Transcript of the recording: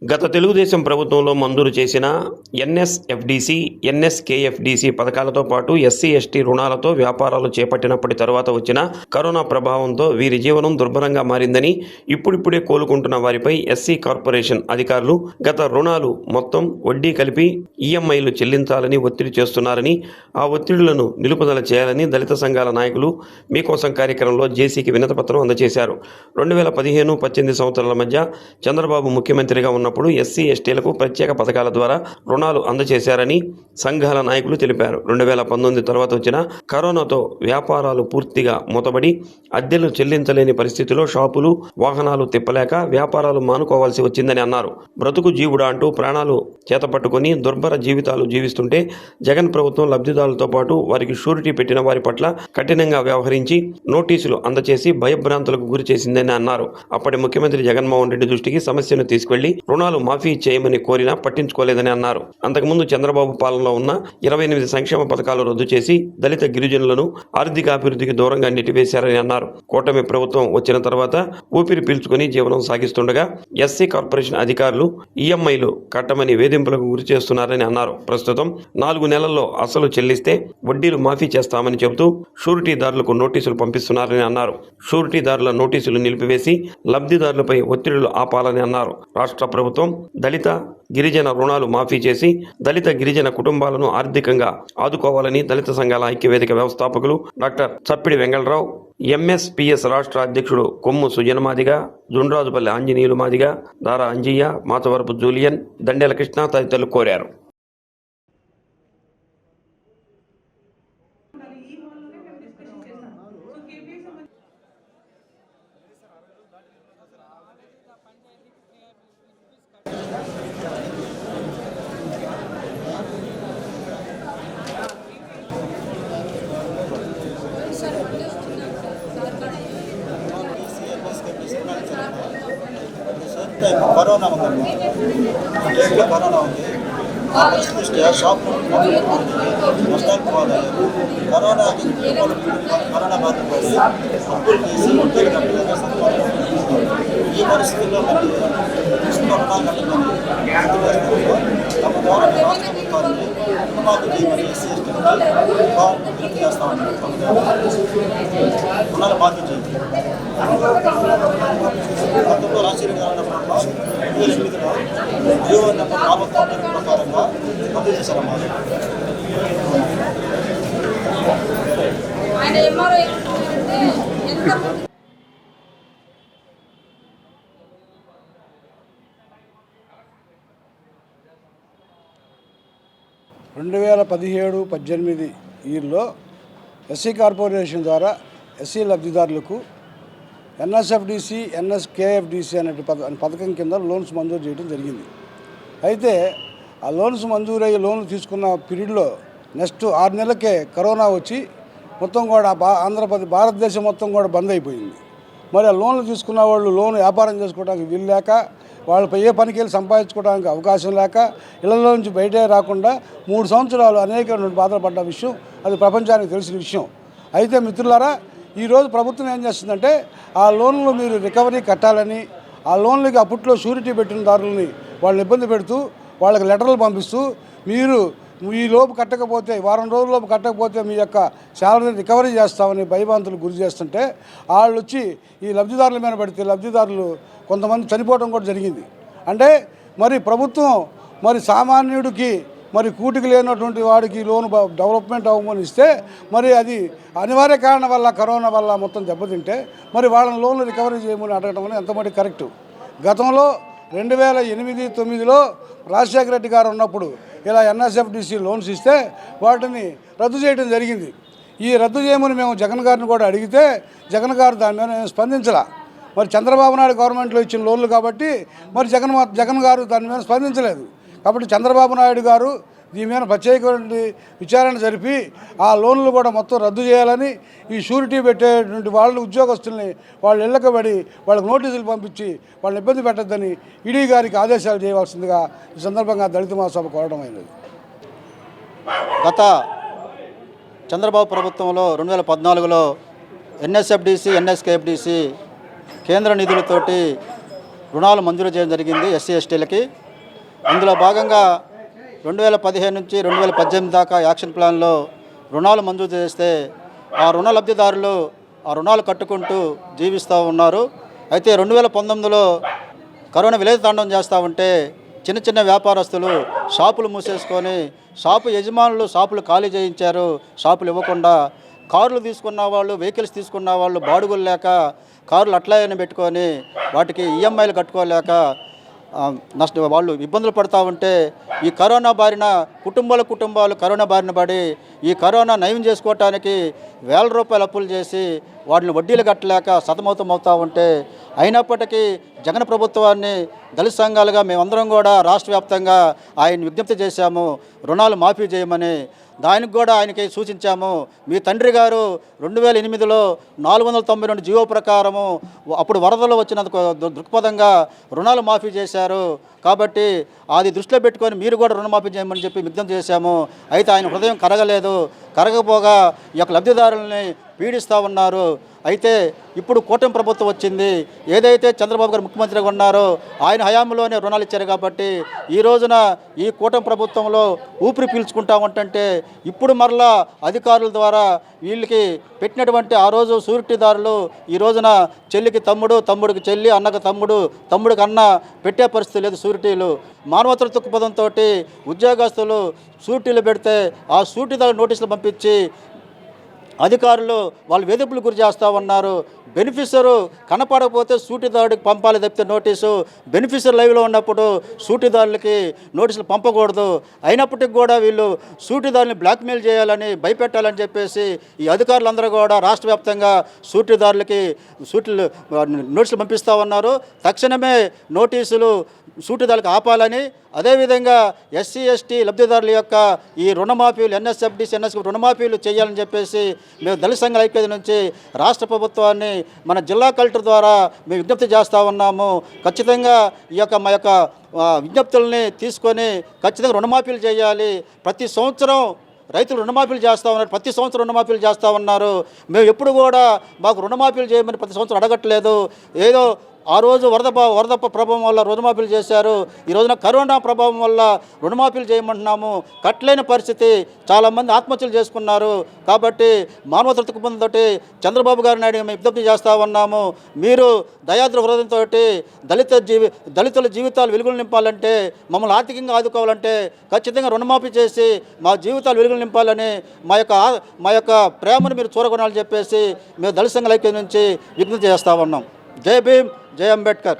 గత తెలుగుదేశం ప్రభుత్వంలో మంజూరు చేసిన ఎన్ఎస్ఎఫ్డిసి, ఎన్ఎస్కేఎఫ్డిసి పథకాలతో పాటు ఎస్సీ, ఎస్టీ రుణాలతో వ్యాపారాలు చేపట్టినప్పటి తరువాత వచ్చిన కరోనా ప్రభావంతో వీరి జీవనం దుర్భరంగా మారిందని, ఇప్పుడిప్పుడే కోలుకుంటున్న వారిపై ఎస్సీ కార్పొరేషన్ అధికారులు గత రుణాలు మొత్తం వడ్డీ కలిపి ఈఎంఐలు చెల్లించాలని ఒత్తిడి చేస్తున్నారని, ఆ ఒత్తిడులను నిలుపుదల చేయాలని దళిత సంఘాల నాయకులు మీకోసం కార్యక్రమంలో జేసీకి వినతిపత్రం అందజేశారు. 2015-18 సంవత్సరాల మధ్య చంద్రబాబు ముఖ్యమంత్రిగా ఉన్నప్పుడు ఎస్సీ, ఎస్టీలకు ప్రత్యేక పథకాల ద్వారా రుణాలు అందజేశారని సంఘాల నాయకులు తెలిపారు. 2019 తర్వాత వచ్చిన కరోనాతో వ్యాపారాలు పూర్తిగా మూతబడి అద్దెలు చెల్లించలేని పరిస్థితిలో షాపులు, వాహనాలు తిప్పలేక వ్యాపారాలు మానుకోవాల్సి వచ్చిందని అన్నారు. బ్రతుకు జీవుడా అంటూ ప్రాణాలు చేతపట్టుకుని దుర్భర జీవితాలు జీవిస్తుంటే జగన్ ప్రభుత్వం లబ్ధిదారులతో పాటు వారికి షూరిటీ పెట్టిన వారి పట్ల కఠినంగా వ్యవహరించి నోటీసులు అందజేసి భయభ్రాంతులకు గురి చేసిందని అన్నారు. అప్పటి ముఖ్యమంత్రి జగన్మోహన్ రెడ్డి దృష్టికి సమస్యను తీసుకెళ్లి రుణాలు మాఫీ చేయమని కోరినా పట్టించుకోలేదని అన్నారు. అంతకుముందు చంద్రబాబు పాలనలో ఉన్న 28 సంక్షేమ పథకాలు రద్దు చేసి దళిత గిరిజనులను ఆర్థికాభివృద్ధికి దూరంగా నెట్టివేశారని అన్నారు. కూటమి ప్రభుత్వం వచ్చిన తర్వాత ఊపిరి పీల్చుకుని జీవనం సాగిస్తుండగా ఎస్సీ కార్పొరేషన్ అధికారులు ఈఎంఐలు కట్టమని వేధింపులకు గురి చేస్తున్నారని అన్నారు. ప్రస్తుతం 4 నెలల్లో అసలు చెల్లిస్తే వడ్డీలు మాఫీ చేస్తామని చెబుతూ షూరిటీదారులకు నోటీసులు పంపిస్తున్నారని అన్నారు. షూరిటీదారుల నోటీసులు నిలిపివేసి లబ్ధిదారులపై ఒత్తిడులు ఆపాలని అన్నారు. రాష్ట్ర ప్రభుత్వం దళిత గిరిజన రుణాలు మాఫీ చేసి దళిత గిరిజన కుటుంబాలను ఆర్థికంగా ఆదుకోవాలని దళిత సంఘాల ఐక్యవేదిక వ్యవస్థాపకులు డాక్టర్ చప్పిడి వెంగళరావు, ఎంఎస్పిఎస్ రాష్ట్ర అధ్యక్షుడు కొమ్ము సుజన మాదిగ, జుండ్రాజుపల్లి ఆంజనేయులు మాదిగ, దారా అంజయ్య, మాచవరపు జూలియన్, దండెల కృష్ణ తదితరులు కోరారు. కరోనా ఉందమ్మా, డేట్లో కరోనా ఉంది. ఆ పరిస్థితి షాప్ నష్టానికి పోలేదు. కరోనా బాధితులు అప్పులు తీసి ఉద్యోగం కట్టలేదు. ఈ పరిస్థితుల్లో మళ్ళీ తీసుకున్న తమ ద్వారా రాష్ట్ర ప్రభుత్వాన్ని రుణమాఫీ చేయమని ఎస్సీ, ఎస్టీ చేస్తా ఉన్నారు. రుణాలు మాఫీ చేయండి. గతంలో రాజశేఖర గారు ఉన్నప్పుడు 2008లో జీవో నెంబర్ 49 ప్రకారంగా రద్దు చేశారమ్మా. రెండు 2017-18 ఇయర్లో ఎస్సీ కార్పొరేషన్ ద్వారా ఎస్సీ లబ్ధిదారులకు ఎన్ఎస్ఎఫ్డిసి, ఎన్ఎస్కేఎఫ్డిసి అనే పథకం కింద లోన్స్ మంజూరు చేయడం జరిగింది. అయితే ఆ లోన్స్ మంజూరయ్యే లోన్లు తీసుకున్న పీరియడ్లో నెక్స్ట్ 6 నెలలకే కరోనా వచ్చి మొత్తం కూడా భారతదేశం మొత్తం కూడా బంద్ అయిపోయింది. మరి ఆ లోన్లు తీసుకున్న వాళ్ళు లోన్ వ్యాపారం చేసుకోవడానికి వీలు లేక, వాళ్ళు ఏ పనికి వెళ్ళి సంపాదించుకోవడానికి అవకాశం లేక, ఇళ్లలో నుంచి బయటే రాకుండా 3 సంవత్సరాలు అనేక బాధలు పడ్డ విషయం అది ప్రపంచానికి తెలిసిన విషయం. అయితే మిత్రులారా, ఈరోజు ప్రభుత్వం ఏం చేస్తుందంటే ఆ లోన్లు మీరు రికవరీ కట్టాలని, ఆ లోన్లకి అప్పట్లో షూరిటీ పెట్టిన దారులని వాళ్ళని ఇబ్బంది పెడుతూ వాళ్ళకి లెటర్లు పంపిస్తూ మీరు ఈ లోపు కట్టకపోతే, వారం రోజుల్లోపు కట్టకపోతే మీ యొక్క శాలరీ రికవరీ చేస్తామని భయభ్రాంతులు గురి చేస్తుంటే వాళ్ళు వచ్చి ఈ లబ్ధిదారుల మీద పడితే లబ్ధిదారులు కొంతమంది చనిపోవడం కూడా జరిగింది. అంటే మరి ప్రభుత్వం మరి సామాన్యుడికి మరి కూటికి లేనటువంటి వాడికి లోన్ డెవలప్మెంట్ అవ్వమని ఇస్తే మరి అది అనివార్య కారణం వల్ల కరోనా వల్ల మొత్తం దెబ్బతింటే మరి వాళ్ళని లోన్లు రికవరీ చేయమని అడగడం అనేది ఎంతమంది కరెక్టు. గతంలో 2008-9లో రాజశేఖర రెడ్డి గారు ఉన్నప్పుడు ఇలా ఎన్ఎస్ఎఫ్డిసి లోన్స్ ఇస్తే వాటిని రద్దు చేయడం జరిగింది. ఈ రద్దు చేయమని మేము జగన్ గారిని కూడా అడిగితే జగన్ గారు దాని మీద స్పందించలా. మరి చంద్రబాబు నాయుడు గవర్నమెంట్లో ఇచ్చిన లోన్లు కాబట్టి మరి జగన్ గారు దాని మీద స్పందించలేదు. కాబట్టి చంద్రబాబు నాయుడు గారు దీని మీద ప్రత్యేకమైన విచారణ జరిపి ఆ లోన్లు కూడా మొత్తం రద్దు చేయాలని, ఈ షూరిటీ పెట్టేటువంటి వాళ్ళు ఉద్యోగస్తుల్ని వాళ్ళ ఇళ్ళకి పడి వాళ్ళకి నోటీసులు పంపించి వాళ్ళని ఇబ్బంది పెట్టద్దని ఈడీ గారికి ఆదేశాలు చేయవలసిందిగా ఈ సందర్భంగా దళిత మహాసభ కోరడం అయినది. గత చంద్రబాబు ప్రభుత్వంలో 2014లో ఎన్ఎస్ఎఫ్డిసి, ఎన్ఎస్కేఎఫ్డిసి కేంద్ర నిధులతోటి రుణాలు మంజూరు చేయడం జరిగింది ఎస్సీ ఎస్టీలకి. అందులో భాగంగా 2015 నుంచి 2018 దాకా యాక్షన్ ప్లాన్లో రుణాలు మంజూరు చేస్తే ఆ రుణ లబ్ధిదారులు ఆ రుణాలు కట్టుకుంటూ జీవిస్తూ ఉన్నారు. అయితే 2019లో కరోనా విలేద తాండవం చేస్తూ ఉంటే చిన్న చిన్న వ్యాపారస్తులు షాపులు మూసేసుకొని షాపు యజమానులు షాపులు ఖాళీ చేయించారు. షాపులు ఇవ్వకుండా కార్లు తీసుకున్న వాళ్ళు, వెహికల్స్ తీసుకున్న వాళ్ళు బాడుగులు లేక కార్లు అట్లానే పెట్టుకొని వాటికి ఈఎంఐలు కట్టుకోలేక వాళ్ళు ఇబ్బందులు పడుతూ ఉంటే ఈ కరోనా బారిన కుటుంబాలు కరోనా బారిన పడి ఈ కరోనా నయం చేసుకోవటానికి వేల రూపాయలు అప్పులు చేసి వాటిని వడ్డీలు కట్టలేక సతమతమవుతూ ఉంటే అయినప్పటికీ జగన్ ప్రభుత్వాన్ని దళిత సంఘాలుగా మేమందరం కూడా రాష్ట్ర వ్యాప్తంగా ఆయన విజ్ఞప్తి చేశాము రుణాలు మాఫీ చేయమని. దానికి కూడా ఆయనకి సూచించాము. మీ తండ్రి గారు 2008లో 492 జీవో ప్రకారము అప్పుడు వరదలు వచ్చిన దృక్పథంగా రుణాలు మాఫీ చేశారు. కాబట్టి అది దృష్టిలో పెట్టుకొని మీరు కూడా రుణమాఫీ చేయమని చెప్పి విజ్ఞప్తి చేశాము. అయితే ఆయన హృదయం కరగలేదు. కరగపోగా ఈ యొక్క లబ్ధిదారులని పీడిస్తూ ఉన్నారు. అయితే ఇప్పుడు కూటమి ప్రభుత్వం వచ్చింది. ఏదైతే చంద్రబాబు గారు ముఖ్యమంత్రిగా ఉన్నారో ఆయన హయాంలోనే రుణాలు ఇచ్చారు కాబట్టి ఈ రోజున ఈ కూటమి ప్రభుత్వంలో ఊపిరి పీల్చుకుంటా ఉంటుంటే ఇప్పుడు మరలా అధికారుల ద్వారా వీళ్ళకి పెట్టినటువంటి ఆ రోజు షూరిటీదారులు ఈ రోజున చెల్లికి తమ్ముడు, తమ్ముడికి చెల్లి, అన్నకు తమ్ముడు, తమ్ముడికి అన్న పెట్టే పరిస్థితి లేదు. షూరిటీలు మానవతల దృక్పథంతో ఉద్యోగస్తులు షూరిటీలు పెడితే ఆ షూరిటీదారులు నోటీసులు పంపించి అధికారులు వాళ్ళు వేధింపులు గురి చేస్తూ ఉన్నారు. బెనిఫిషరు కనపడకపోతే షూరిటీదారుడికి పంపాలి తప్పితే నోటీసు. బెనిఫిషర్ లైవ్లో ఉన్నప్పుడు షూరిటీదారులకి నోటీసులు పంపకూడదు. అయినప్పటికీ కూడా వీళ్ళు షూరిటీదారుని బ్లాక్మెయిల్ చేయాలని భయపెట్టాలని చెప్పేసి ఈ అధికారులందరూ కూడా రాష్ట్ర వ్యాప్తంగా షూరిటీదారులకి నోటీసులు పంపిస్తూ ఉన్నారు. తక్షణమే నోటీసులు షూరిటీదారులకు ఆపాలని, అదేవిధంగా ఎస్సీ ఎస్టీ లబ్ధిదారుల యొక్క ఈ రుణమాఫీలు ఎన్ఎస్ఎఫ్డిసి ఎన్ఎస్కి రుణమాఫీలు చేయాలని చెప్పేసి మేము దళిత సంఘాల ఐక్యత నుంచి రాష్ట్ర ప్రభుత్వాన్ని మన జిల్లా కలెక్టర్ ద్వారా మేము విజ్ఞప్తి చేస్తూ ఉన్నాము. ఖచ్చితంగా మా యొక్క విజ్ఞప్తుల్ని తీసుకొని ఖచ్చితంగా రుణమాఫీలు చేయాలి. ప్రతి సంవత్సరం రైతులు రుణమాఫీలు చేస్తూ ఉన్నారు. ప్రతి సంవత్సరం రుణమాఫీలు చేస్తూ ఉన్నారు. మేము ఎప్పుడు కూడా మాకు రుణమాఫీలు చేయమని ప్రతి సంవత్సరం అడగట్లేదు. ఏదో ఆ రోజు వరద ప్రభావం వల్ల రుణమాఫీలు చేశారు. ఈ రోజున కరోనా ప్రభావం వల్ల రుణమాఫీలు చేయమంటున్నాము. కట్టలేని పరిస్థితి, చాలామంది ఆత్మహత్యలు చేసుకున్నారు. కాబట్టి మానవతా దృక్పథంతో చంద్రబాబు గారిని మేము విజ్ఞప్తి చేస్తూ ఉన్నాము. మీరు దయాద్ర హృదయంతో దళితుల జీవితాలు వెలుగులు నింపాలంటే, మమ్మల్ని ఆర్థికంగా ఆదుకోవాలంటే ఖచ్చితంగా రుణమాఫీ చేసి మా జీవితాలు వెలుగులు నింపాలని మా యొక్క ప్రేమను మీరు చూరగొనాలని చెప్పేసి మేము దళిత సంఘాల ఐక్యత నుంచి విజ్ఞప్తి చేస్తూ ఉన్నాం. జై భీమ్, జై అంబేద్కర్.